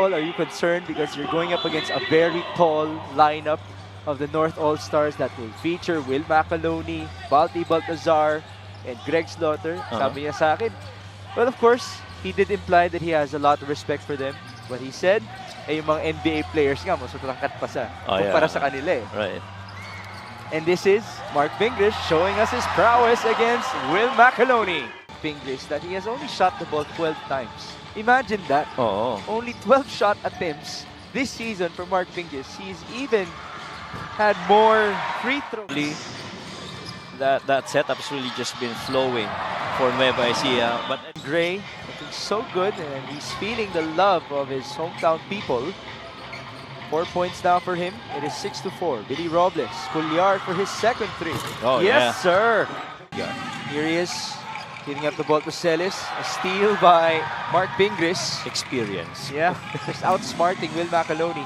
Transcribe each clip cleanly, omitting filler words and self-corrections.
Are you concerned because you're going up against a very tall lineup of the North All-Stars that will feature Will Macaloni, Balti Baltazar, and Greg Slaughter? Sabi niya sa akin. Well, of course, he did imply that he has a lot of respect for them. What he said, yung mga NBA players nga, mas matangkat pa sa kumpara sa kanila eh. Right. And this is Mark Pingris showing us his prowess against Will Macaloni. Pingris that he has only shot the ball 12 times. Imagine that. Only 12 shot attempts this season for Mark Pingris. He's even had more free throws. That setup has really just been flowing for Nueva Ecija. But Gray looking so good, and he's feeling the love of his hometown people. 4 points now for him. It is 6-4. Billy Robles, Cuellar for his second three. Yes, sir. Here he is. Giving up the ball to Celis. A steal by Mark Pingris. Experience. Yeah, just outsmarting Will Macaloni.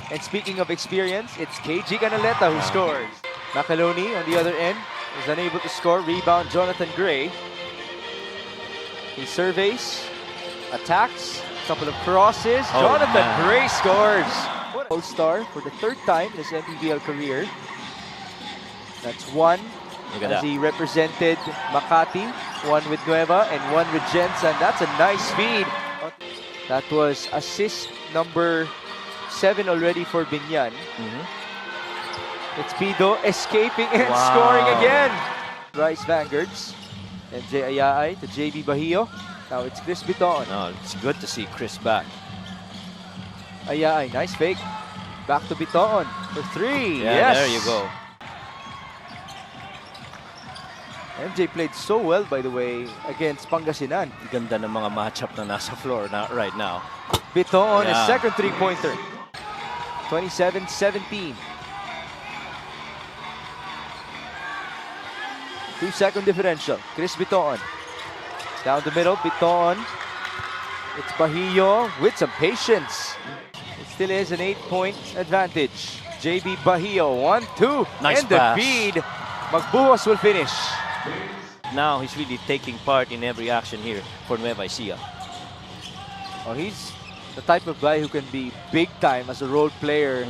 And speaking of experience, it's KG Canaleta who scores. Macaloni on the other end is unable to score. Rebound, Jonathan Gray. He surveys, attacks, couple of crosses. Jonathan Gray scores. All-Star for the third time in his MPBL career. That's one. As he represented Makati, one with Nueva and one with Jensen. That's a nice feed. That was assist number 7 already for Biñan. It's Pido escaping and scoring again. Rice Vanguards. And Jay Ayay to JB Bahio. Now it's Chris Biton. It's good to see Chris back. Ayay, nice fake. Back to Biton for 3. Yeah, there you go. MJ played so well, by the way, against Pangasinan. Ganda ng mga matchup na nasa floor right now. Biton, his second three-pointer. 27-17. 2-second differential. Chris Biton. Down the middle, Biton. It's Bahio with some patience. It still is an 8-point advantage. JB Bahio, 1-2. Nice and pass. The feed. Magbuhos will finish. Now he's really taking part in every action here for Nueva Ecija. He's the type of guy who can be big time as a role player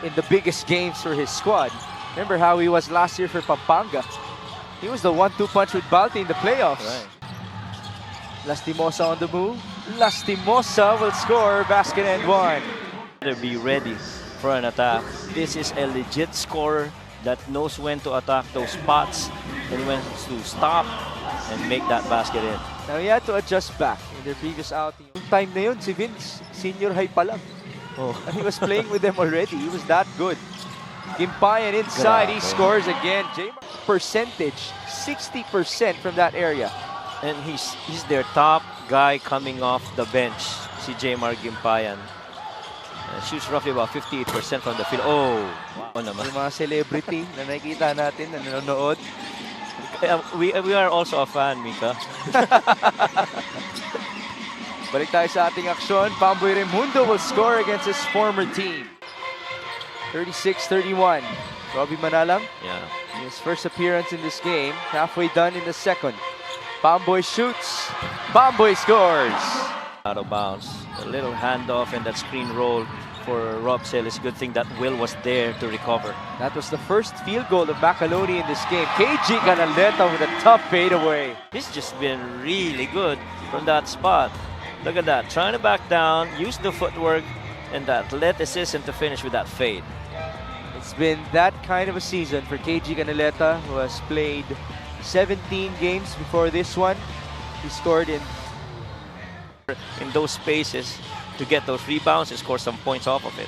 in the biggest games for his squad. Remember how he was last year for Pampanga? He was the 1-2 punch with Balti in the playoffs. Right. Lastimosa on the move. Lastimosa will score basket and one. Better be ready for an attack. This is a legit scorer that knows when to attack those spots and when to stop and make that basket in. Now he had to adjust back in their previous outing. Yung time na yun, si Vince, senior high pa lang. And he was playing with them already. He was that good. Gimpayan inside, he scores again. Percentage, 60% from that area. And he's their top guy coming off the bench, si Jmar Gimpayan. Shoots roughly about 58% from the field. Naman. Yung mga celebrity na nakikita natin na nanonood. We are also a fan, Mika. Balik tayo sa ating aksyon. Pamboy Raimundo will score against his former team. 36-31. Robbie Manalang. His first appearance in this game. Halfway done in the second. Pamboy shoots. Pamboy scores. Out of bounds. A little handoff and that screen roll for Rob Celis. Good thing that Will was there to recover. That was the first field goal of Macaloni in this game. KG Canaleta with a tough fadeaway. He's just been really good from that spot. Look at that. Trying to back down, use the footwork, and the athleticism to finish with that fade. It's been that kind of a season for KG Canaleta, who has played 17 games before this one. He scored in those spaces to get those rebounds and score some points off of it.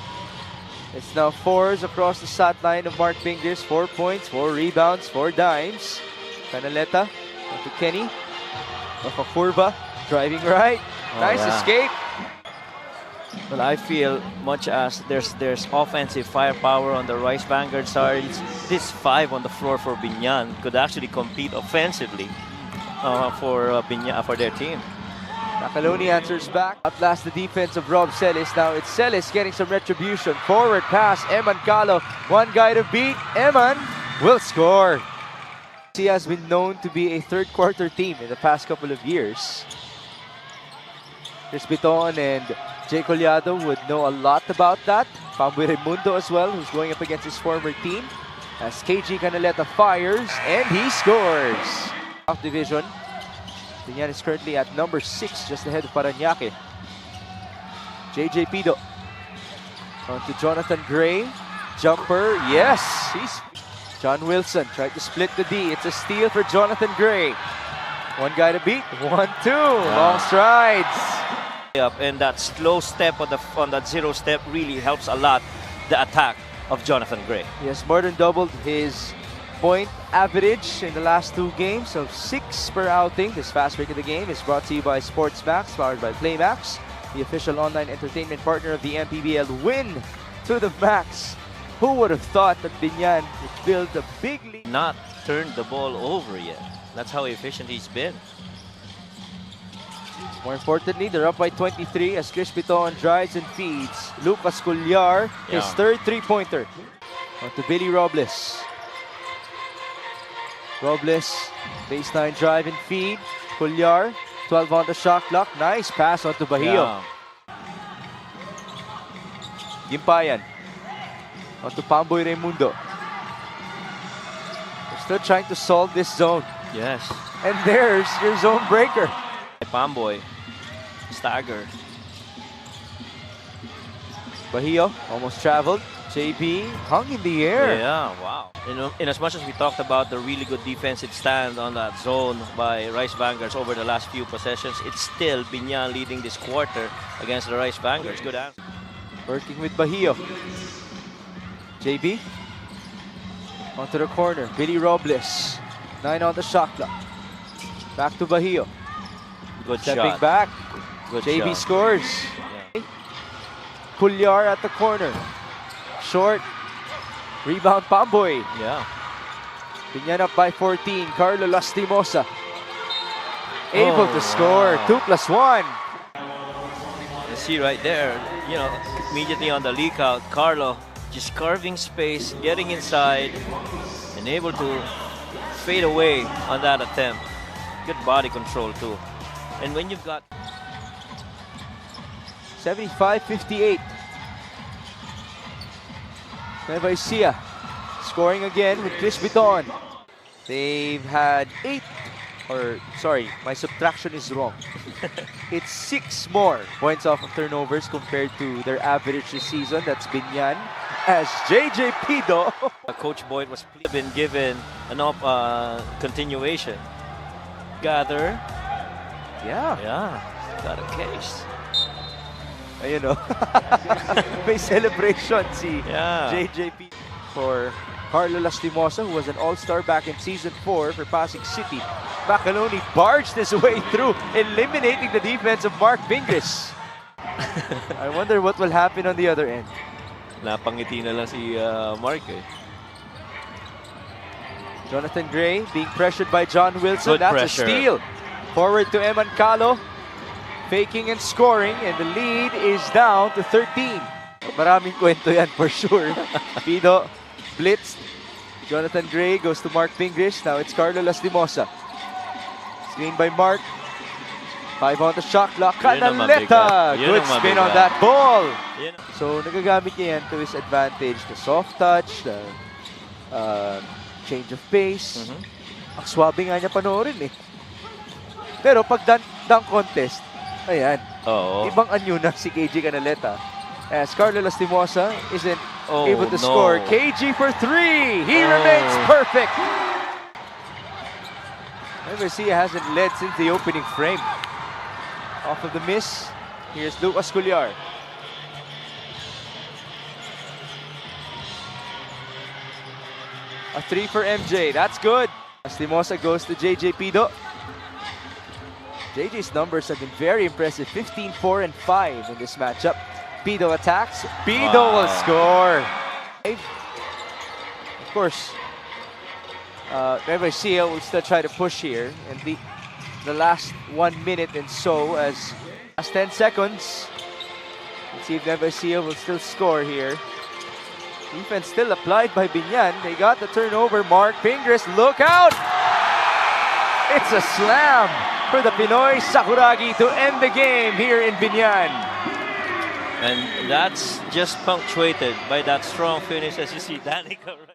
It's now 4s across the stat line of Mark Pingris. 4 points, 4 rebounds, 4 dimes. Canaleta to Kenny. Off a curva, driving right. Nice escape. Well, I feel much as there's offensive firepower on the Rice Vanguard sides, this 5 on the floor for Biñan could actually compete offensively for their team. Macaloni answers back. Outlast the defense of Rob Celis. Now it's Celis getting some retribution. Forward pass, Eman Calo. One guy to beat. Eman will score. He has been known to be a third quarter team in the past couple of years. Chris Biton and Jay Collado would know a lot about that. Pamboy Raimundo as well, who's going up against his former team. As KG Canaleta fires, and he scores! Off division, Biñan is currently at number 6, just ahead of Parañaque. JJ Pido. On to Jonathan Gray. Jumper, yes! John Wilson tried to split the D. It's a steal for Jonathan Gray. One guy to beat, 1-2, long strides. And that slow step on that zero step really helps a lot the attack of Jonathan Gray. He has more than doubled his point average in the last 2 games of 6 per outing. This fast break of the game is brought to you by SportsMax, powered by PlayMax, the official online entertainment partner of the MPBL. Win to the max. Who would have thought that Biñan would build a big lead? Not turned the ball over yet. That's how efficient he's been. More importantly, they're up by 23 as Chris Piton drives and feeds Lucas Cullar, his third three-pointer. On to Billy Robles. Robles, baseline drive and feed. Cullar, 12 on the shot clock. Nice pass on to Bahio. Gimpayan. On to Pamboy Raimundo. They're still trying to solve this zone. Yes. And there's your zone breaker. Pamboy, stagger. Bahio almost traveled. JB hung in the air. Yeah, wow. In as much as we talked about the really good defensive stand on that zone by Rice Vanguards over the last few possessions, it's still Biñan leading this quarter against the Rice Vanguards. Good answer. Working with Bahio. JB onto the corner. Billy Robles, 9 on the shot clock. Back to Bahio. Good Stepping shot. back. Good JB shot. scores. Yeah. Cullar at the corner. Short. Rebound Pamboy. Yeah. Biñan up by 14. Carlo Lastimosa able to score. 2+1. You see right there, immediately on the leak out, Carlo just carving space, getting inside, and able to fade away on that attempt. Good body control too. And when you've got 75-58. Nueva Ecija scoring again with Chris Biton. They've had 8, or sorry, my subtraction is wrong. It's 6 more points off of turnovers compared to their average this season. That's Biñan. As JJ Pido. Coach Boyd was been given an continuation. Gather. Yeah, got a case. Ayun o. May celebration si JJP for Carlo Lastimosa, who was an all-star back in Season 4 for Pasig City. Macaloni barged his way through, eliminating the defense of Mark Pingris. I wonder what will happen on the other end. Napangiti na lang si Mark eh. Jonathan Gray being pressured by John Wilson. Good That's pressure. a steal. Forward to Eman Calo. Faking and scoring, and the lead is down to 13. Maraming kwento yan for sure. Pido blitzed. Jonathan Gray goes to Mark Pingris. Now it's Carlo Lastimosa. Screen by Mark. 5 on the shot clock. Canaleta! Good spin on that ball. So nagagamit niya yan to his advantage. The soft touch, the change of pace. Ang swabe nga niya panoorin eh. Pero pag dunk contest, ayan. Ibang anyo na si KG Canaleta. As Carlo Lastimosa isn't able to score. KG for 3. He remains perfect. Nueva Ecija hasn't led since the opening frame. Off of the miss, here's Lucas Cullar. A 3 for MJ. That's good. Lastimosa goes to JJ Pido. JJ's numbers have been very impressive. 15, 4, and 5 in this matchup. Pido attacks. Pido will score. Of course, Nueva Ecija will still try to push here. And the last 1 minute and so, as last 10 seconds. Let's see if Nueva Ecija will still score here. Defense still applied by Biñan. They got the turnover. Mark Pingris, look out! It's a slam for the Pinoy Sakuragi to end the game here in Biñan. And that's just punctuated by that strong finish, as you see Danica.